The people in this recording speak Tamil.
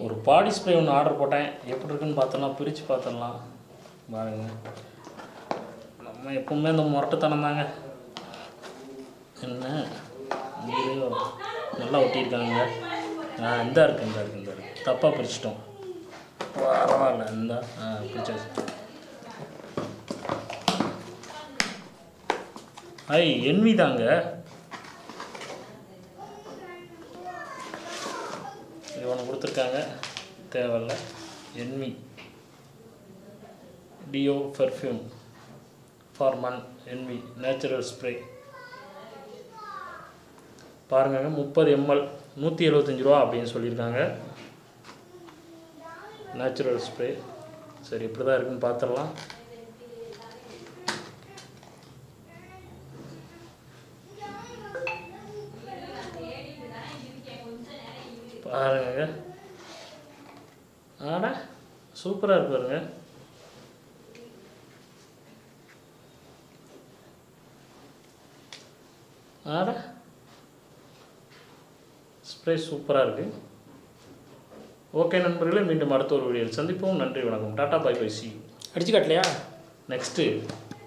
ஒரு பாடி ஸ்ப்ரே ஒன்று ஆர்டர் போட்டேன். எப்படி இருக்குன்னு பார்த்துடலாம், பிரித்து பார்த்துடலாம். பாருங்க, நம்ம எப்பவுமே இந்த முரட்டுத்தனம் தாங்க. என்ன இதுலேயோ நல்லா ஒட்டியிருக்காங்க. இந்த இருக்குது தப்பாக பிரிச்சிட்டோம். பரவாயில்ல, இந்த பிரிச்சாச்சு. என்வி தாங்க. இவனை கொடுத்துருக்காங்க, தேவையில்ல. Envy deo perfume for man, Envy natural spray. பாருங்க, 30 ml 175 ரூபா அப்படின்னு சொல்லியிருக்காங்க. Natural spray. சரி, இப்படி தான் இருக்குன்னு பார்த்துடலாம். பாருங்க, சூப்பராக இருக்கு பாருங்க. ஸ்ப்ரே சூப்பராக இருக்குது. ஓகே நண்பர்களே, மீண்டும் அடுத்த ஒரு வீடியோவில் சந்திப்போம். நன்றி, வணக்கம், டாட்டா, பை பை, சி. அடிச்சு காட்டலையா? நெக்ஸ்ட்டு